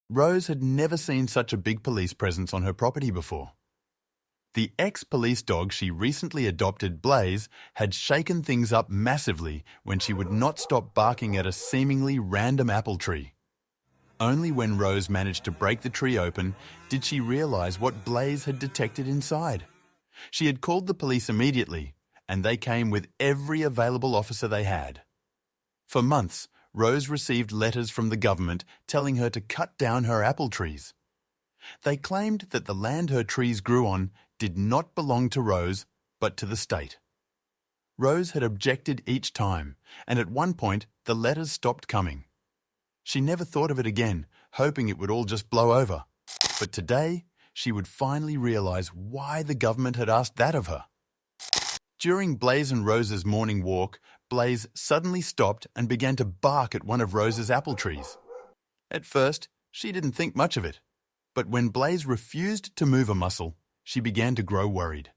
Rose had never seen such a big police presence on her property before. The ex-police dog she recently adopted, Blaze, had shaken things up massively when she would not stop barking at a seemingly random apple tree. Only when Rose managed to break the tree open did she realize what Blaze had detected inside. She had called the police immediately, and they came with every available officer they had. For months, Rose received letters from the government telling her to cut down her apple trees. They claimed that the land her trees grew on did not belong to Rose, but to the state. Rose had objected each time, and at one point the letters stopped coming. She never thought of it again, hoping it would all just blow over. But today, she would finally realize why the government had asked that of her. During Blaze and Rose's morning walk, Blaze suddenly stopped and began to bark at one of Rose's apple trees. At first, she didn't think much of it, but when Blaze refused to move a muscle, she began to grow worried.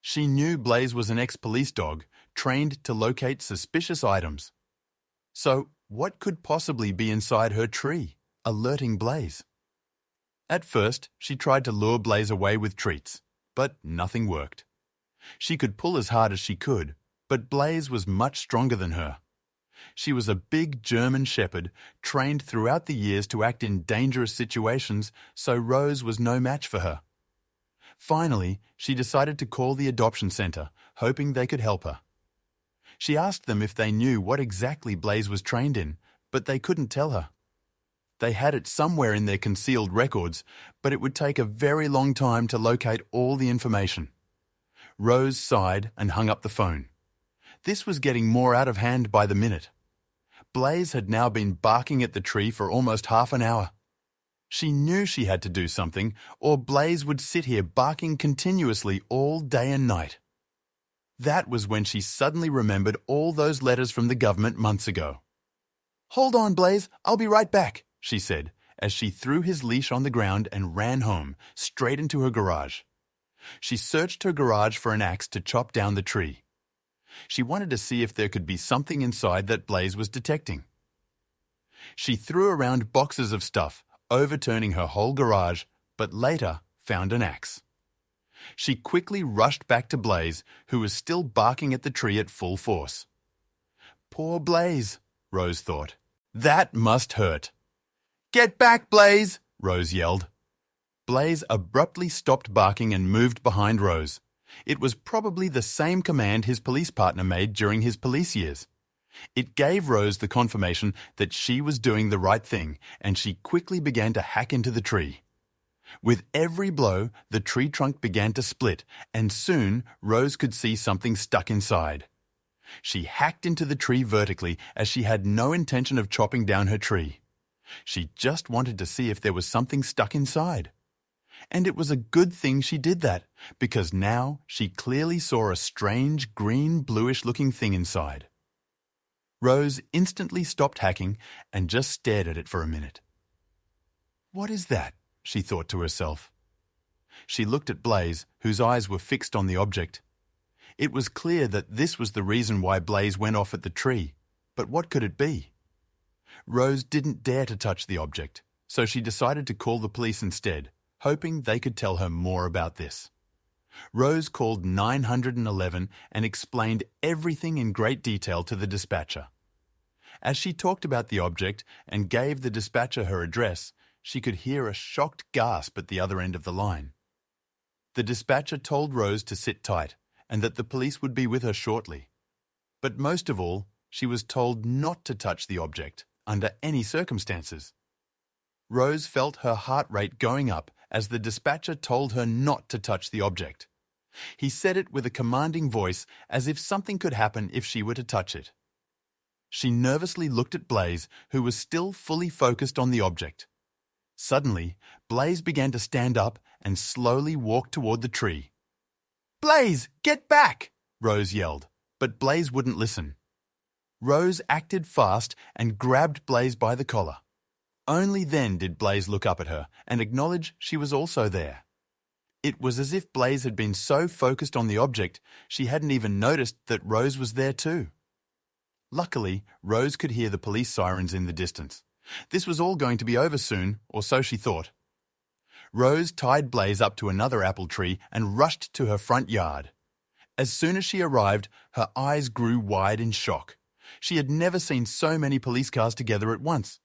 She knew Blaze was an ex-police dog, trained to locate suspicious items. So, what could possibly be inside her tree, alerting Blaze? At first, she tried to lure Blaze away with treats, but nothing worked. She could pull as hard as she could, but Blaze was much stronger than her. She was a big German shepherd, trained throughout the years to act in dangerous situations, so Rose was no match for her. Finally, she decided to call the adoption center, hoping they could help her. She asked them if they knew what exactly Blaze was trained in, but they couldn't tell her. They had it somewhere in their concealed records, but it would take a very long time to locate all the information. Rose sighed and hung up the phone. This was getting more out of hand by the minute. Blaze had now been barking at the tree for almost half an hour. She knew she had to do something, or Blaze would sit here barking continuously all day and night. That was when she suddenly remembered all those letters from the government months ago. "Hold on, Blaze, I'll be right back," she said, as she threw his leash on the ground and ran home, straight into her garage. She searched her garage for an axe to chop down the tree. She wanted to see if there could be something inside that Blaze was detecting. She threw around boxes of stuff, overturning her whole garage, but later found an axe. She quickly rushed back to Blaze, who was still barking at the tree at full force. Poor Blaze, Rose thought. That must hurt. "Get back, Blaze!" Rose yelled. Blaze abruptly stopped barking and moved behind Rose. It was probably the same command his police partner made during his police years. It gave Rose the confirmation that she was doing the right thing, and she quickly began to hack into the tree. With every blow, the tree trunk began to split, and soon Rose could see something stuck inside. She hacked into the tree vertically as she had no intention of chopping down her tree. She just wanted to see if there was something stuck inside. And it was a good thing she did that, because now she clearly saw a strange green-bluish-looking thing inside. Rose instantly stopped hacking and just stared at it for a minute. "What is that?" she thought to herself. She looked at Blaze, whose eyes were fixed on the object. It was clear that this was the reason why Blaze went off at the tree, but what could it be? Rose didn't dare to touch the object, so she decided to call the police instead, hoping they could tell her more about this. Rose called 911 and explained everything in great detail to the dispatcher. As she talked about the object and gave the dispatcher her address, she could hear a shocked gasp at the other end of the line. The dispatcher told Rose to sit tight and that the police would be with her shortly. But most of all, she was told not to touch the object under any circumstances. Rose felt her heart rate going up as the dispatcher told her not to touch the object. He said it with a commanding voice, as if something could happen if she were to touch it. She nervously looked at Blaze, who was still fully focused on the object. Suddenly, Blaze began to stand up and slowly walk toward the tree. "Blaze, get back!" Rose yelled, but Blaze wouldn't listen. Rose acted fast and grabbed Blaze by the collar. Only then did Blaze look up at her and acknowledge she was also there. It was as if Blaze had been so focused on the object, she hadn't even noticed that Rose was there too. Luckily, Rose could hear the police sirens in the distance, This was all going to be over soon, or so she thought. Rose tied Blaze up to another apple tree and rushed to her front yard. As soon as she arrived, her eyes grew wide in shock. She had never seen so many police cars together at once.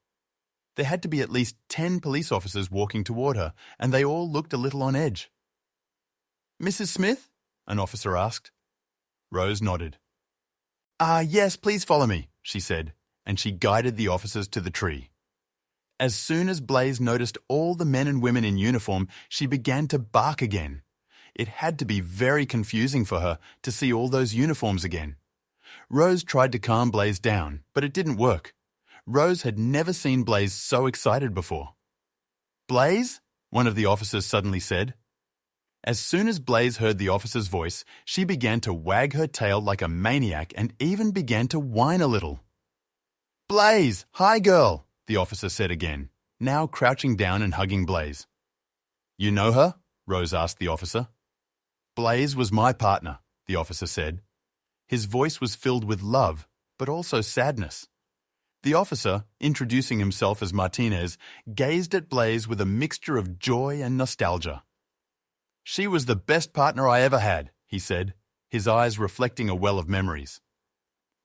There had to be at least 10 police officers walking toward her, and they all looked a little on edge. "Mrs. Smith?" an officer asked. Rose nodded. Yes, please follow me," she said, and she guided the officers to the tree. As soon as Blaze noticed all the men and women in uniform, she began to bark again. It had to be very confusing for her to see all those uniforms again. Rose tried to calm Blaze down, but it didn't work. Rose had never seen Blaze so excited before. "Blaze?" one of the officers suddenly said. As soon as Blaze heard the officer's voice, she began to wag her tail like a maniac and even began to whine a little. "Blaze, hi girl," the officer said again, now crouching down and hugging Blaze. "You know her?" Rose asked the officer. "Blaze was my partner," the officer said. His voice was filled with love, but also sadness. The officer, introducing himself as Martinez, gazed at Blaze with a mixture of joy and nostalgia. "She was the best partner I ever had," he said, his eyes reflecting a well of memories.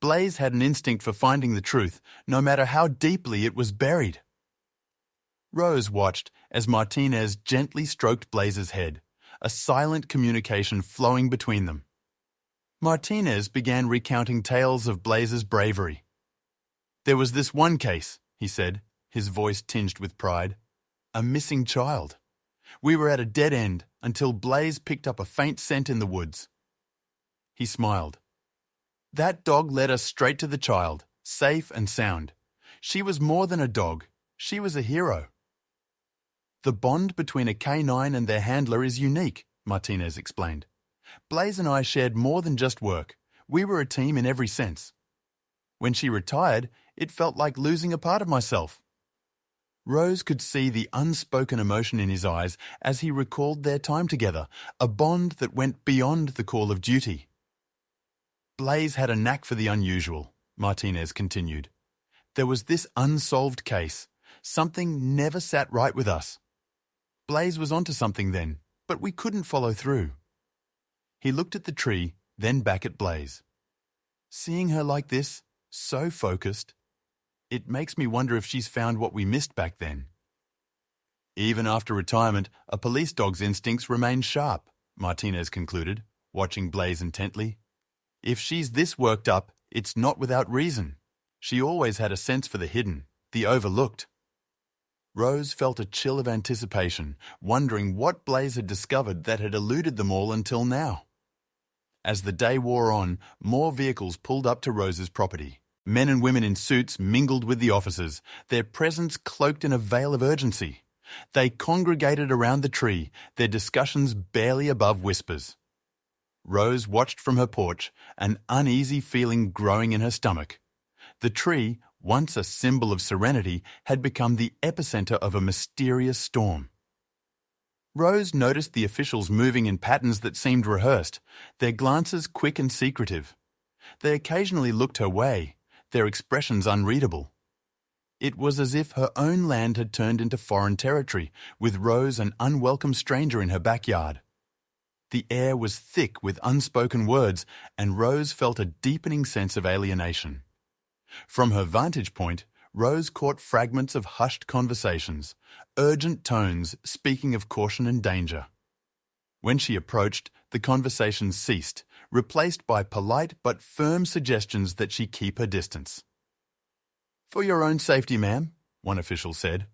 Blaze had an instinct for finding the truth, no matter how deeply it was buried. Rose watched as Martinez gently stroked Blaze's head, a silent communication flowing between them. Martinez began recounting tales of Blaze's bravery. "There was this one case," he said, his voice tinged with pride. "A missing child. We were at a dead end until Blaze picked up a faint scent in the woods." He smiled. "That dog led us straight to the child, safe and sound. She was more than a dog. She was a hero." "The bond between a canine and their handler is unique," Martinez explained. "Blaze and I shared more than just work. We were a team in every sense. When she retired, it felt like losing a part of myself." Rose could see the unspoken emotion in his eyes as he recalled their time together, a bond that went beyond the call of duty. "Blaze had a knack for the unusual," Martinez continued. "There was this unsolved case. Something never sat right with us. Blaze was onto something then, but we couldn't follow through." He looked at the tree, then back at Blaze. "Seeing her like this, so focused, it makes me wonder if she's found what we missed back then." "Even after retirement, a police dog's instincts remain sharp," Martinez concluded, watching Blaze intently. "If she's this worked up, it's not without reason. She always had a sense for the hidden, the overlooked." Rose felt a chill of anticipation, wondering what Blaze had discovered that had eluded them all until now. As the day wore on, more vehicles pulled up to Rose's property. Men and women in suits mingled with the officers, their presence cloaked in a veil of urgency. They congregated around the tree, their discussions barely above whispers. Rose watched from her porch, an uneasy feeling growing in her stomach. The tree, once a symbol of serenity, had become the epicenter of a mysterious storm. Rose noticed the officials moving in patterns that seemed rehearsed, their glances quick and secretive. They occasionally looked her way, their expressions unreadable. It was as if her own land had turned into foreign territory, with Rose an unwelcome stranger in her backyard. The air was thick with unspoken words, and Rose felt a deepening sense of alienation. From her vantage point, Rose caught fragments of hushed conversations, urgent tones speaking of caution and danger. When she approached, the conversation ceased, replaced by polite but firm suggestions that she keep her distance. "For your own safety, ma'am," one official said.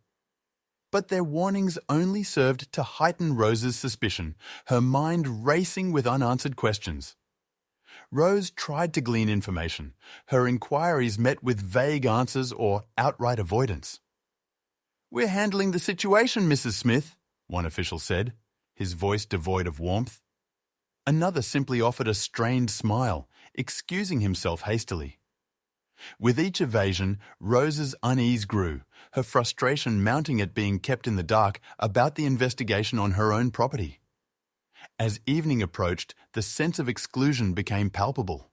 But their warnings only served to heighten Rose's suspicion, her mind racing with unanswered questions. Rose tried to glean information. Her inquiries met with vague answers or outright avoidance. "We're handling the situation, Mrs. Smith," one official said, his voice devoid of warmth. Another simply offered a strained smile, excusing himself hastily. With each evasion, Rose's unease grew, her frustration mounting at being kept in the dark about the investigation on her own property. As evening approached, the sense of exclusion became palpable.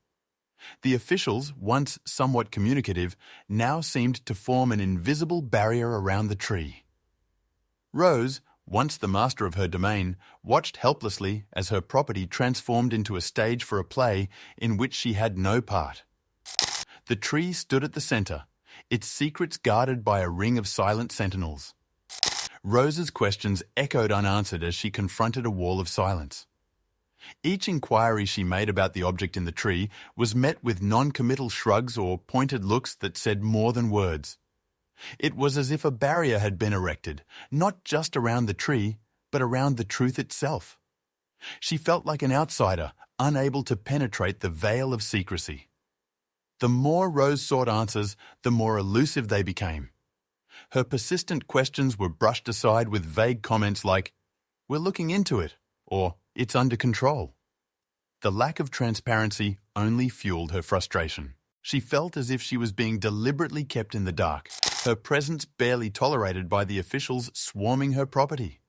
The officials, once somewhat communicative, now seemed to form an invisible barrier around the tree. Rose, once the master of her domain, watched helplessly as her property transformed into a stage for a play in which she had no part. The tree stood at the center, its secrets guarded by a ring of silent sentinels. Rose's questions echoed unanswered as she confronted a wall of silence. Each inquiry she made about the object in the tree was met with non-committal shrugs or pointed looks that said more than words. It was as if a barrier had been erected, not just around the tree, but around the truth itself. She felt like an outsider, unable to penetrate the veil of secrecy. The more Rose sought answers, the more elusive they became. Her persistent questions were brushed aside with vague comments like, "We're looking into it," or "It's under control." The lack of transparency only fueled her frustration. She felt as if she was being deliberately kept in the dark, her presence barely tolerated by the officials swarming her property.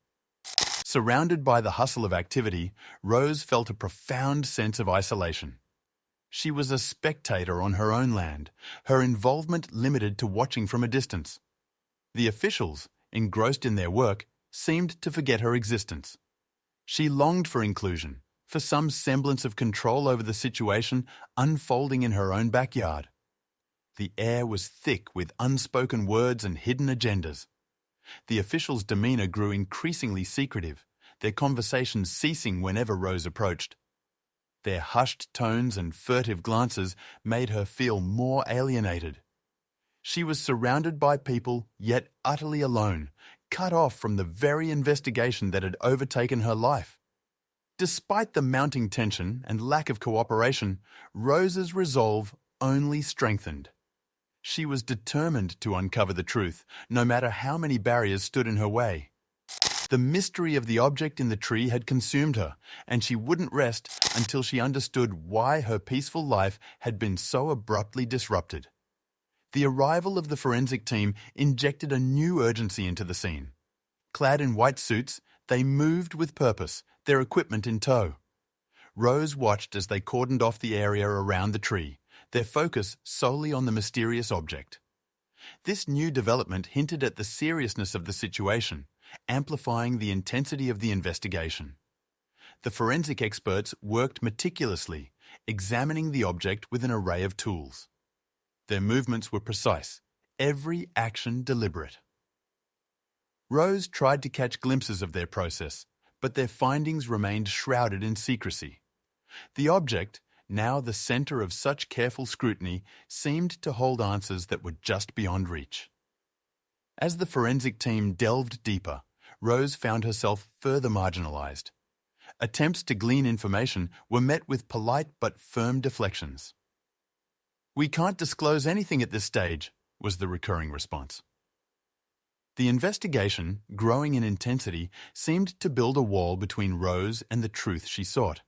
Surrounded by the hustle of activity, Rose felt a profound sense of isolation. She was a spectator on her own land, her involvement limited to watching from a distance. The officials, engrossed in their work, seemed to forget her existence. She longed for inclusion, for some semblance of control over the situation unfolding in her own backyard. The air was thick with unspoken words and hidden agendas. The officials' demeanor grew increasingly secretive, their conversations ceasing whenever Rose approached. Their hushed tones and furtive glances made her feel more alienated. She was surrounded by people, yet utterly alone, cut off from the very investigation that had overtaken her life. Despite the mounting tension and lack of cooperation, Rose's resolve only strengthened. She was determined to uncover the truth, no matter how many barriers stood in her way. The mystery of the object in the tree had consumed her, and she wouldn't rest until she understood why her peaceful life had been so abruptly disrupted. The arrival of the forensic team injected a new urgency into the scene. Clad in white suits, they moved with purpose, their equipment in tow. Rose watched as they cordoned off the area around the tree, their focus solely on the mysterious object. This new development hinted at the seriousness of the situation, amplifying the intensity of the investigation. The forensic experts worked meticulously, examining the object with an array of tools. Their movements were precise, every action deliberate. Rose tried to catch glimpses of their process, but their findings remained shrouded in secrecy. The object, now the center of such careful scrutiny, seemed to hold answers that were just beyond reach. As the forensic team delved deeper, Rose found herself further marginalized. Attempts to glean information were met with polite but firm deflections. "We can't disclose anything at this stage," was the recurring response. The investigation, growing in intensity, seemed to build a wall between Rose and the truth she sought.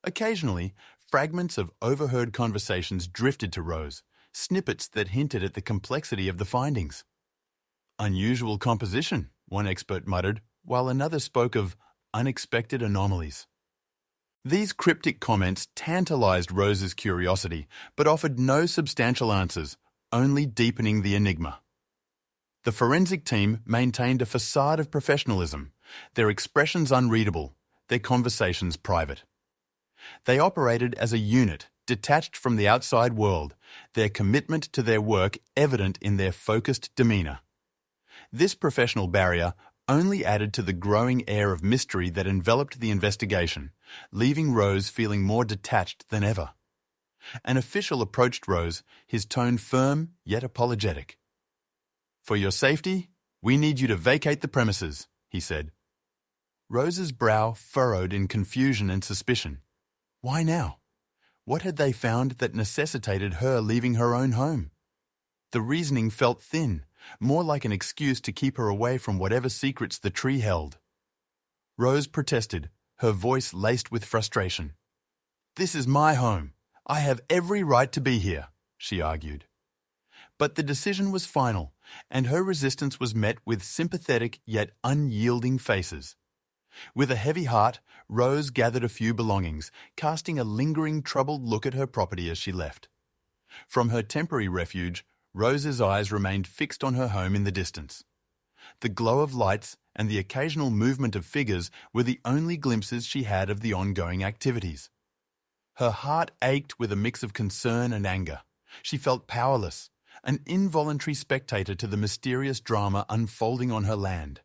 Occasionally, fragments of overheard conversations drifted to Rose, snippets that hinted at the complexity of the findings. "Unusual composition," one expert muttered, while another spoke of unexpected anomalies. These cryptic comments tantalized Rose's curiosity, but offered no substantial answers, only deepening the enigma. The forensic team maintained a facade of professionalism, their expressions unreadable, their conversations private. They operated as a unit, detached from the outside world, their commitment to their work evident in their focused demeanor. This professional barrier only added to the growing air of mystery that enveloped the investigation, leaving Rose feeling more detached than ever. An official approached Rose, his tone firm yet apologetic. "For your safety, we need you to vacate the premises," he said. Rose's brow furrowed in confusion and suspicion. Why now? What had they found that necessitated her leaving her own home? The reasoning felt thin, more like an excuse to keep her away from whatever secrets the tree held. Rose protested, her voice laced with frustration. "This is my home. I have every right to be here," she argued. But the decision was final, and her resistance was met with sympathetic yet unyielding faces. With a heavy heart, Rose gathered a few belongings, casting a lingering, troubled look at her property as she left. From her temporary refuge, Rose's eyes remained fixed on her home in the distance. The glow of lights and the occasional movement of figures were the only glimpses she had of the ongoing activities. Her heart ached with a mix of concern and anger. She felt powerless, an involuntary spectator to the mysterious drama unfolding on her land.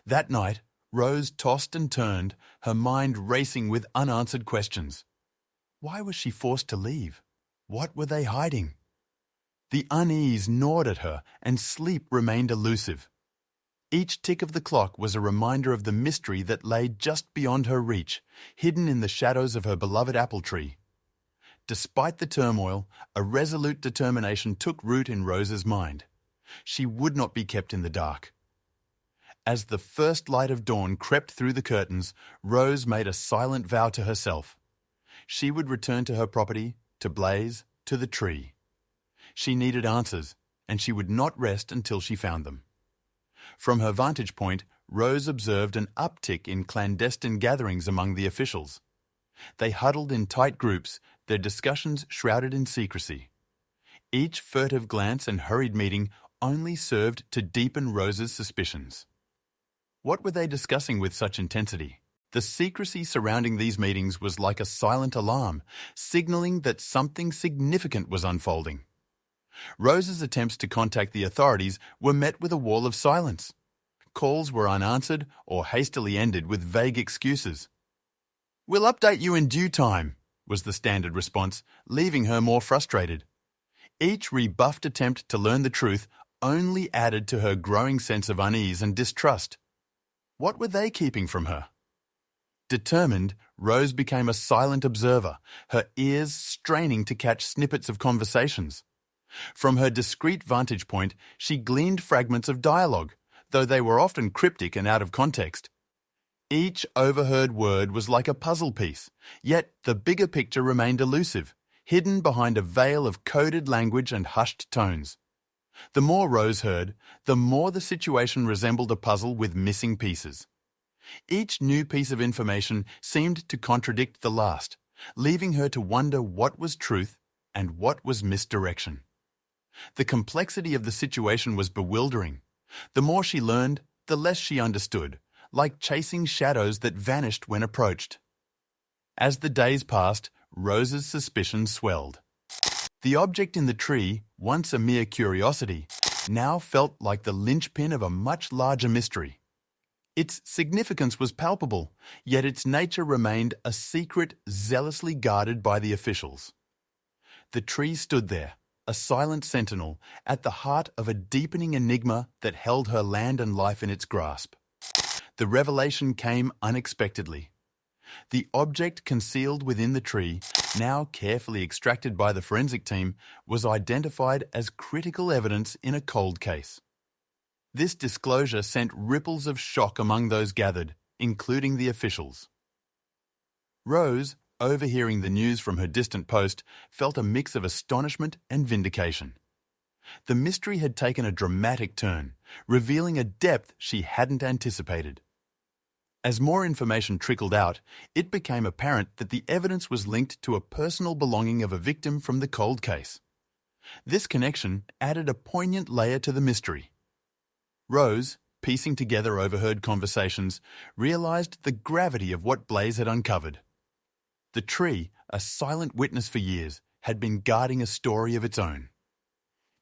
That night, Rose tossed and turned, her mind racing with unanswered questions. Why was she forced to leave? What were they hiding? The unease gnawed at her, and sleep remained elusive. Each tick of the clock was a reminder of the mystery that lay just beyond her reach, hidden in the shadows of her beloved apple tree. Despite the turmoil, a resolute determination took root in Rose's mind. She would not be kept in the dark. As the first light of dawn crept through the curtains, Rose made a silent vow to herself. She would return to her property, to Blaze, to the tree. She needed answers, and she would not rest until she found them. From her vantage point, Rose observed an uptick in clandestine gatherings among the officials. They huddled in tight groups, their discussions shrouded in secrecy. Each furtive glance and hurried meeting only served to deepen Rose's suspicions. What were they discussing with such intensity? The secrecy surrounding these meetings was like a silent alarm, signaling that something significant was unfolding. Rose's attempts to contact the authorities were met with a wall of silence. Calls were unanswered or hastily ended with vague excuses. "We'll update you in due time," was the standard response, leaving her more frustrated. Each rebuffed attempt to learn the truth only added to her growing sense of unease and distrust. What were they keeping from her? Determined, Rose became a silent observer, her ears straining to catch snippets of conversations. From her discreet vantage point, she gleaned fragments of dialogue, though they were often cryptic and out of context. Each overheard word was like a puzzle piece, yet the bigger picture remained elusive, hidden behind a veil of coded language and hushed tones. The more Rose heard, the more the situation resembled a puzzle with missing pieces. Each new piece of information seemed to contradict the last, leaving her to wonder what was truth and what was misdirection. The complexity of the situation was bewildering. The more she learned, the less she understood, like chasing shadows that vanished when approached. As the days passed, Rose's suspicion swelled. The object in the tree, once a mere curiosity, now felt like the linchpin of a much larger mystery. Its significance was palpable, yet its nature remained a secret zealously guarded by the officials. The tree stood there, a silent sentinel, at the heart of a deepening enigma that held her land and life in its grasp. The revelation came unexpectedly. The object concealed within the tree, now carefully extracted by the forensic team, was identified as critical evidence in a cold case. This disclosure sent ripples of shock among those gathered, including the officials. Rose, overhearing the news from her distant post, felt a mix of astonishment and vindication. The mystery had taken a dramatic turn, revealing a depth she hadn't anticipated. As more information trickled out, it became apparent that the evidence was linked to a personal belonging of a victim from the cold case. This connection added a poignant layer to the mystery. Rose, piecing together overheard conversations, realized the gravity of what Blaze had uncovered. The tree, a silent witness for years, had been guarding a story of its own.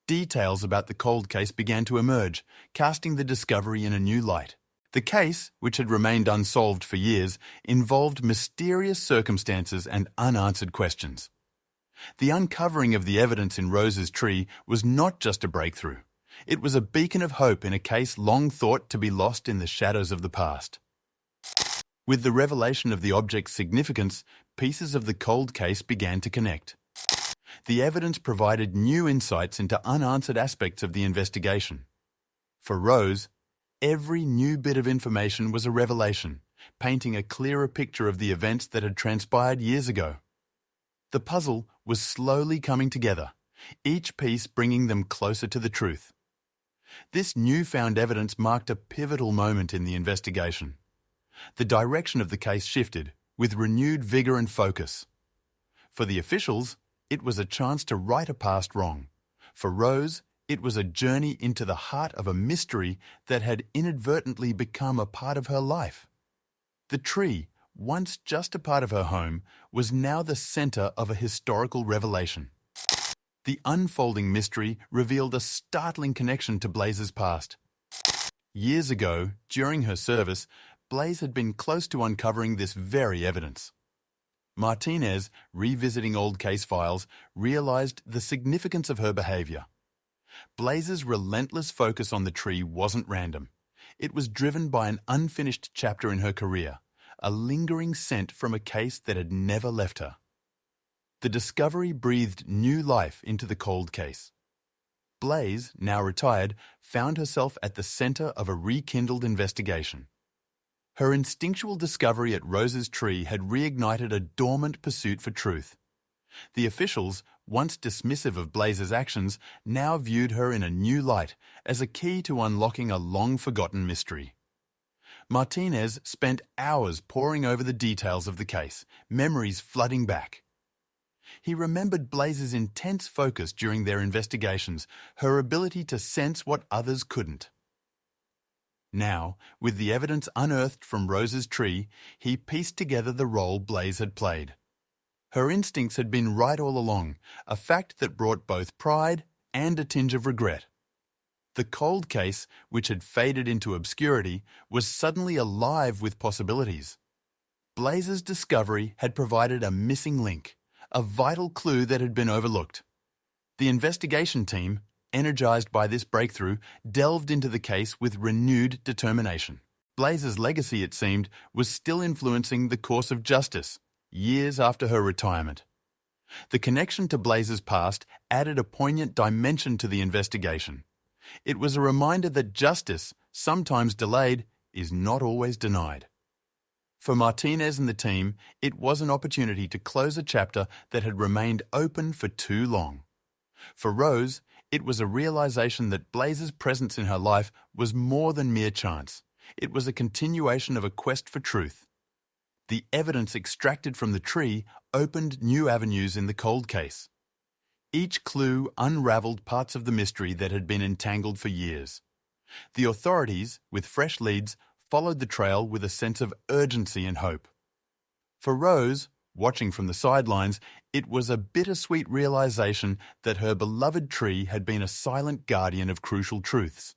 Details about the cold case began to emerge, casting the discovery in a new light. The case, which had remained unsolved for years, involved mysterious circumstances and unanswered questions. The uncovering of the evidence in Rose's tree was not just a breakthrough. It was a beacon of hope in a case long thought to be lost in the shadows of the past. With the revelation of the object's significance, pieces of the cold case began to connect. The evidence provided new insights into unanswered aspects of the investigation. For Rose, every new bit of information was a revelation, painting a clearer picture of the events that had transpired years ago. The puzzle was slowly coming together, each piece bringing them closer to the truth. This newfound evidence marked a pivotal moment in the investigation. The direction of the case shifted, with renewed vigor and focus. For the officials, it was a chance to right a past wrong. For Rose, it was a journey into the heart of a mystery that had inadvertently become a part of her life. The tree, once just a part of her home, was now the center of a historical revelation. The unfolding mystery revealed a startling connection to Blaze's past. Years ago, during her service, Blaze had been close to uncovering this very evidence. Martinez, revisiting old case files, realized the significance of her behavior. Blaze's relentless focus on the tree wasn't random. It was driven by an unfinished chapter in her career, a lingering scent from a case that had never left her. The discovery breathed new life into the cold case. Blaze, now retired, found herself at the center of a rekindled investigation. Her instinctual discovery at Rose's tree had reignited a dormant pursuit for truth. The officials, once dismissive of Blaze's actions, now viewed her in a new light as a key to unlocking a long-forgotten mystery. Martinez spent hours poring over the details of the case, memories flooding back. He remembered Blaze's intense focus during their investigations, her ability to sense what others couldn't. Now, with the evidence unearthed from Rose's tree, he pieced together the role Blaze had played. Her instincts had been right all along, a fact that brought both pride and a tinge of regret. The cold case, which had faded into obscurity, was suddenly alive with possibilities. Blaze's discovery had provided a missing link, a vital clue that had been overlooked. The investigation team, energized by this breakthrough, delved into the case with renewed determination. Blaze's legacy, it seemed, was still influencing the course of justice, years after her retirement. The connection to Blaze's past added a poignant dimension to the investigation. It was a reminder that justice, sometimes delayed, is not always denied. For Martinez and the team, it was an opportunity to close a chapter that had remained open for too long. For Rose, it was a realization that Blaze's presence in her life was more than mere chance. It was a continuation of a quest for truth. The evidence extracted from the tree opened new avenues in the cold case. Each clue unraveled parts of the mystery that had been entangled for years. The authorities, with fresh leads, followed the trail with a sense of urgency and hope. For Rose, watching from the sidelines, it was a bittersweet realization that her beloved tree had been a silent guardian of crucial truths.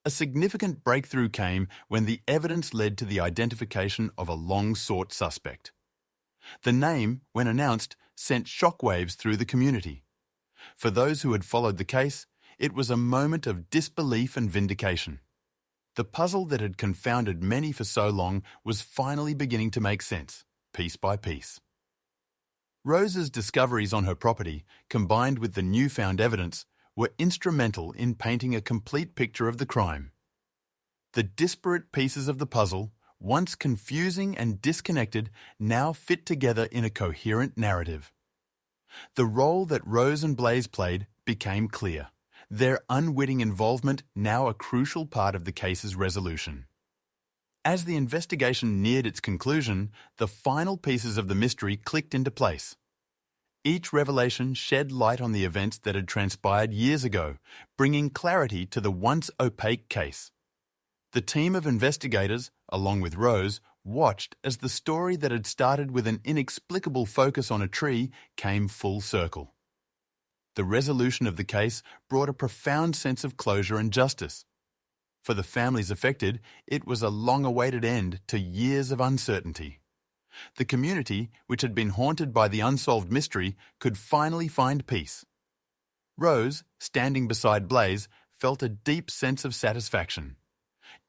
A significant breakthrough came when the evidence led to the identification of a long-sought suspect. The name, when announced, sent shockwaves through the community. For those who had followed the case, it was a moment of disbelief and vindication. The puzzle that had confounded many for so long was finally beginning to make sense, piece by piece. Rose's discoveries on her property, combined with the newfound evidence, were instrumental in painting a complete picture of the crime. The disparate pieces of the puzzle, once confusing and disconnected, now fit together in a coherent narrative. The role that Rose and Blaze played became clear, their unwitting involvement now a crucial part of the case's resolution. As the investigation neared its conclusion, the final pieces of the mystery clicked into place. Each revelation shed light on the events that had transpired years ago, bringing clarity to the once opaque case. The team of investigators, along with Rose, watched as the story that had started with an inexplicable focus on a tree came full circle. The resolution of the case brought a profound sense of closure and justice. For the families affected, it was a long-awaited end to years of uncertainty. The community, which had been haunted by the unsolved mystery, could finally find peace. Rose, standing beside Blaze, felt a deep sense of satisfaction.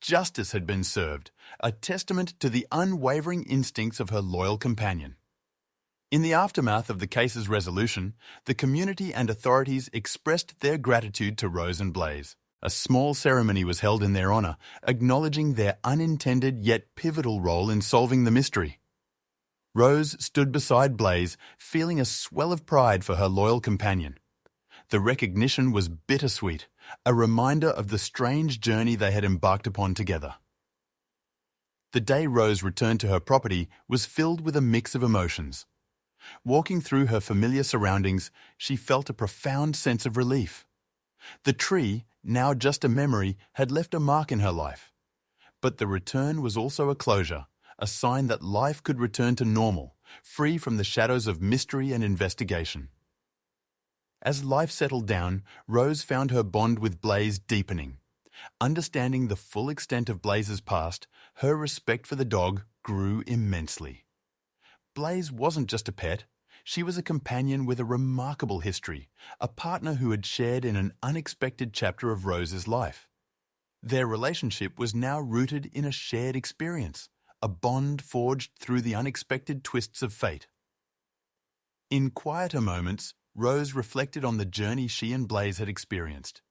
Justice had been served, a testament to the unwavering instincts of her loyal companion. In the aftermath of the case's resolution, the community and authorities expressed their gratitude to Rose and Blaze. A small ceremony was held in their honor, acknowledging their unintended yet pivotal role in solving the mystery. Rose stood beside Blaze, feeling a swell of pride for her loyal companion. The recognition was bittersweet, a reminder of the strange journey they had embarked upon together. The day Rose returned to her property was filled with a mix of emotions. Walking through her familiar surroundings, she felt a profound sense of relief. The tree, now just a memory, had left a mark in her life. But the return was also a closure, a sign that life could return to normal, free from the shadows of mystery and investigation. As life settled down, Rose found her bond with Blaze deepening. Understanding the full extent of Blaze's past, her respect for the dog grew immensely. Blaze wasn't just a pet. She was a companion with a remarkable history, a partner who had shared in an unexpected chapter of Rose's life. Their relationship was now rooted in a shared experience, a bond forged through the unexpected twists of fate. In quieter moments, Rose reflected on the journey she and Blaze had experienced.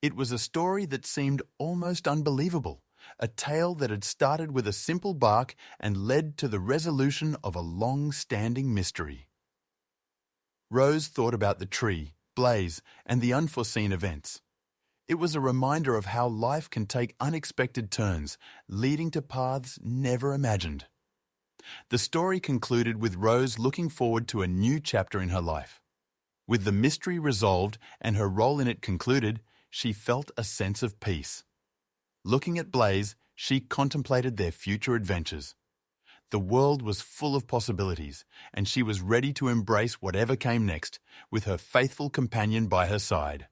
It was a story that seemed almost unbelievable, a tale that had started with a simple bark and led to the resolution of a long-standing mystery. Rose thought about the tree, Blaze, and the unforeseen events. It was a reminder of how life can take unexpected turns, leading to paths never imagined. The story concluded with Rose looking forward to a new chapter in her life. With the mystery resolved and her role in it concluded, she felt a sense of peace. Looking at Blaze, she contemplated their future adventures. The world was full of possibilities, and she was ready to embrace whatever came next, with her faithful companion by her side.